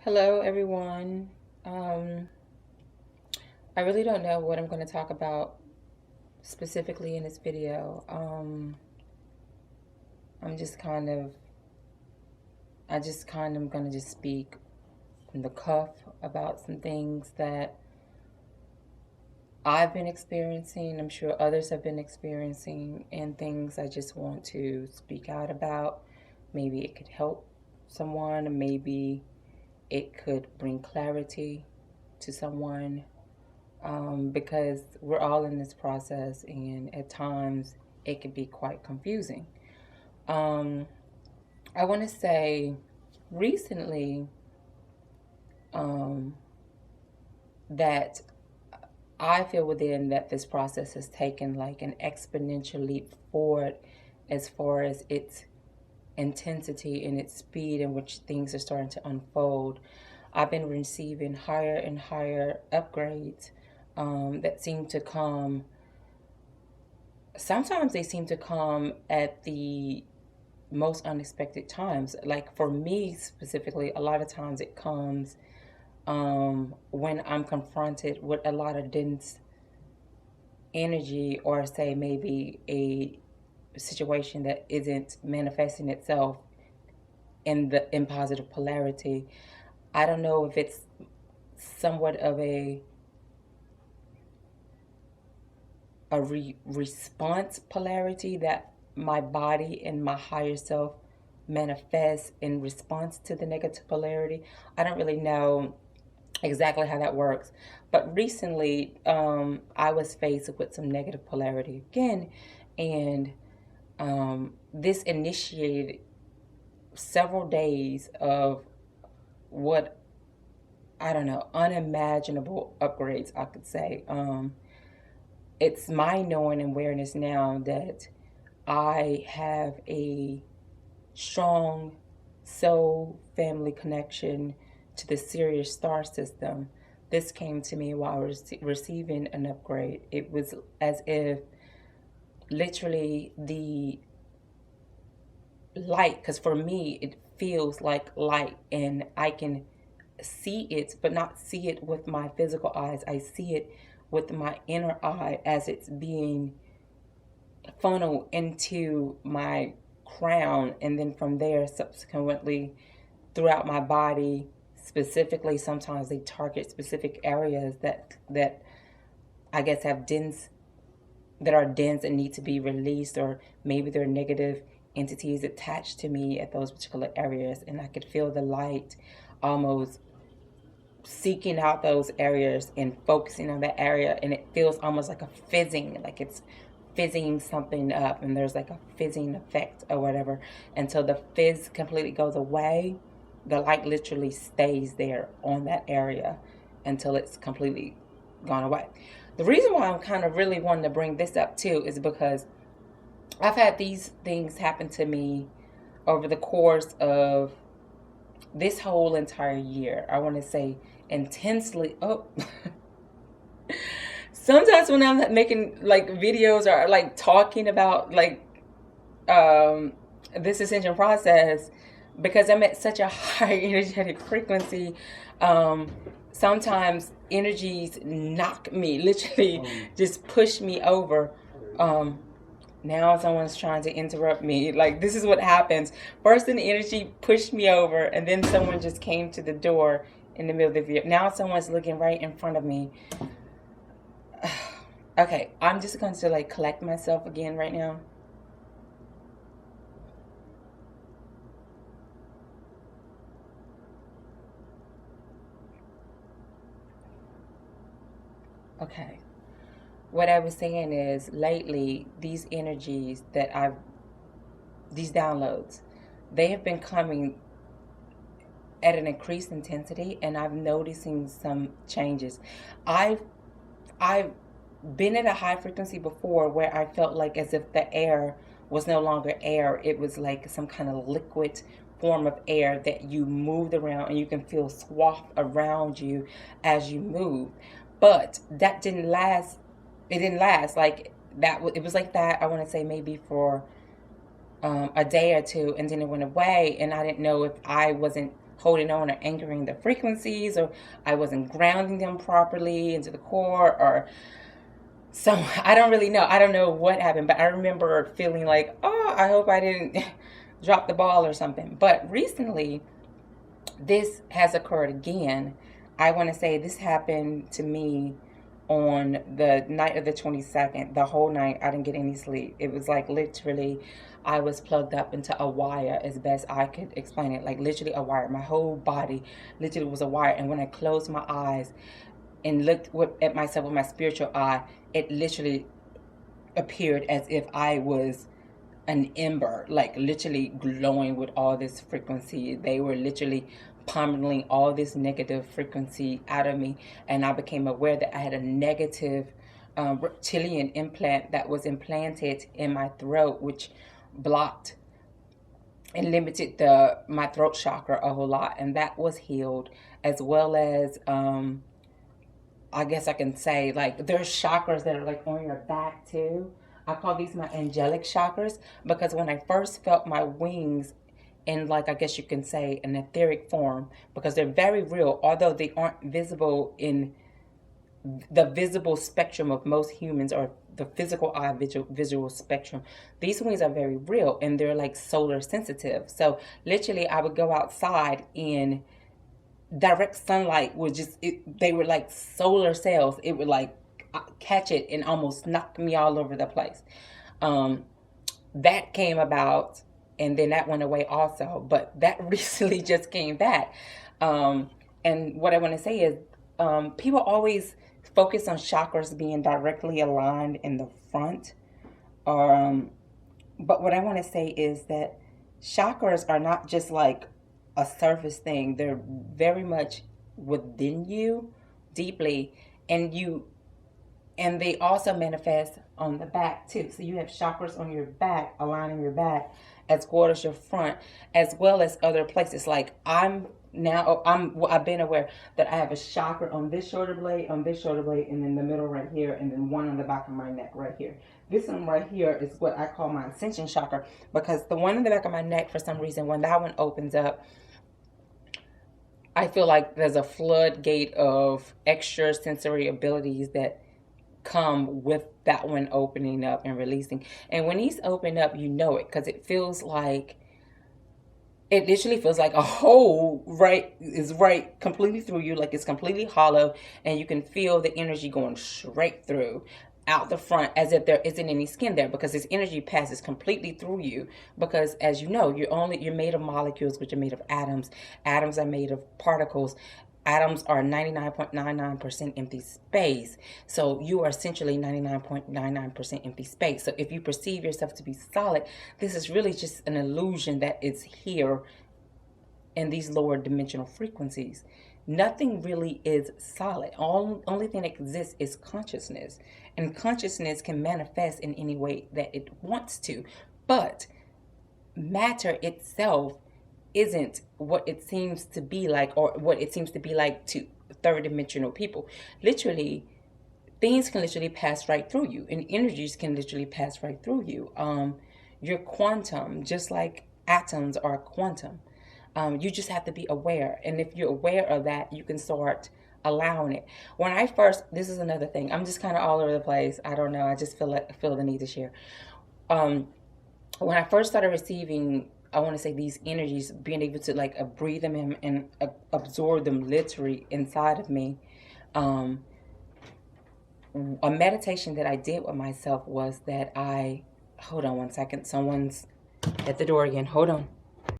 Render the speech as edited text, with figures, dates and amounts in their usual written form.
Hello, everyone. Um, I really don't know what I'm going to talk about specifically in this video. I'm just kind of, I just kind of going to just speak from the cuff about some things that I've been experiencing. I'm sure others have been experiencing, and things I just want to speak out about. Maybe it could help someone, maybe it could bring clarity to someone. Because we're all in this process, and at times it can be quite confusing. Um, I want to say recently um, that I feel within that this process has taken like an exponential leap forward as far as its intensity and its speed in which things are starting to unfold. I've been receiving higher and higher upgrades that seem to come. Sometimes they seem to come at the most unexpected times. Like for me specifically, a lot of times it comes when I'm confronted with a lot of dense energy, or say maybe a situation that isn't manifesting itself in positive polarity. I don't know if it's somewhat of a response polarity that my body and my higher self manifests in response to the negative polarity. I don't really know exactly how that works. But recently, I was faced with some negative polarity again, and this initiated several days of what, I don't know, unimaginable upgrades, I could say. It's my knowing and awareness now that I have a strong soul family connection to the Sirius star system. This came to me while I was receiving an upgrade. It was as if literally the light, because for me it feels like light, and I can see it, but not see it with my physical eyes. I see it with my inner eye as it's being funneled into my crown, and then from there subsequently throughout my body. Specifically, sometimes they target specific areas that I guess have dense, that are dense and need to be released, or maybe there are negative entities attached to me at those particular areas, and I could feel the light almost seeking out those areas and focusing on that area, and it feels almost like a fizzing, like it's fizzing something up, and there's like a fizzing effect or whatever. Until the fizz completely goes away, the light literally stays there on that area until it's completely gone away. The reason why I'm kind of really wanting to bring this up too is because I've had these things happen to me over the course of this whole entire year. I want to say intensely. Oh, sometimes when I'm making like videos or like talking about like um, this ascension process, because I'm at such a high energetic frequency, um, sometimes energies knock me, literally just push me over. Um, Now someone's trying to interrupt me. Like, this is what happens. First, an energy pushed me over, and then someone just came to the door in the middle of the video. Now someone's looking right in front of me. Okay, I'm just going to like collect myself again right now. Okay. What I was saying is lately, these energies that these downloads, they have been coming at an increased intensity, and I'm noticing some changes. I've I've been at a high frequency before where I felt like as if the air was no longer air. It was like some kind of liquid form of air that you moved around, and you can feel swathed around you as you move. But that didn't last. It didn't last like that. It was like that, I want to say, maybe for a day or two, and then it went away, and I didn't know if I wasn't holding on or anchoring the frequencies, or I wasn't grounding them properly into the core, or so I don't really know. I don't know what happened, but I remember feeling like, oh, I hope I didn't drop the ball or something. But recently, this has occurred again. I want to say this happened to me on the night of the 22nd. The whole night, I didn't get any sleep. It was like literally, I was plugged up into a wire as best I could explain it. Like literally a wire. My whole body literally was a wire. And when I closed my eyes and looked at myself with my spiritual eye, it literally appeared as if I was an ember, like literally glowing with all this frequency. They were literally pummeling all this negative frequency out of me, and I became aware that I had a negative reptilian implant that was implanted in my throat, which blocked and limited my throat chakra a whole lot, and that was healed, as well as I guess I can say, like, there's chakras that are like on your back too. I call these my angelic chakras, because when I first felt my wings in, like, I guess you can say, an etheric form, because they're very real, although they aren't visible in the visible spectrum of most humans, or the physical eye visual spectrum. These wings are very real, and they're like solar sensitive. So literally I would go outside in direct sunlight would just they were like solar cells. It would like catch it and almost knock me all over the place. That came about, and then that went away also, but that recently just came back. And what I want to say is, people always focus on chakras being directly aligned in the front. But what I want to say is that chakras are not just like a surface thing. They're very much within you deeply, and they also manifest on the back too. So you have chakras on your back, aligning your back, as well as your front, as well as other places. Like I've been aware that I have a chakra on this shoulder blade, and then the middle right here, and then one on the back of my neck right here. This one right here is what I call my Ascension chakra, because the one in the back of my neck, for some reason, when that one opens up, I feel like there's a floodgate of extra sensory abilities that come with that one opening up and releasing. And when these open up, you know it, because it literally feels like a hole is right completely through you, like it's completely hollow, and you can feel the energy going straight through out the front, as if there isn't any skin there, because this energy passes completely through you. Because as you know, you're made of molecules, which are made of atoms. Atoms are made of particles. Atoms are 99.99% empty space. So you are essentially 99.99% empty space. So if you perceive yourself to be solid, this is really just an illusion that it's here in these lower dimensional frequencies. Nothing really is solid. Only thing that exists is consciousness. And consciousness can manifest in any way that it wants to. But matter itself isn't what it seems to be like, or what it seems to be like to third dimensional people. Literally, things can literally pass right through you, and energies can literally pass right through you. You're quantum, just like atoms are quantum. You just have to be aware, and if you're aware of that, you can start allowing it. This is another thing. I'm just kind of all over the place. I don't know. I just feel the need to share. When I first started receiving, I want to say, these energies, being able to like breathe them in and absorb them literally inside of me. A meditation that I did with myself was that hold on one second. Someone's at the door again. Hold on.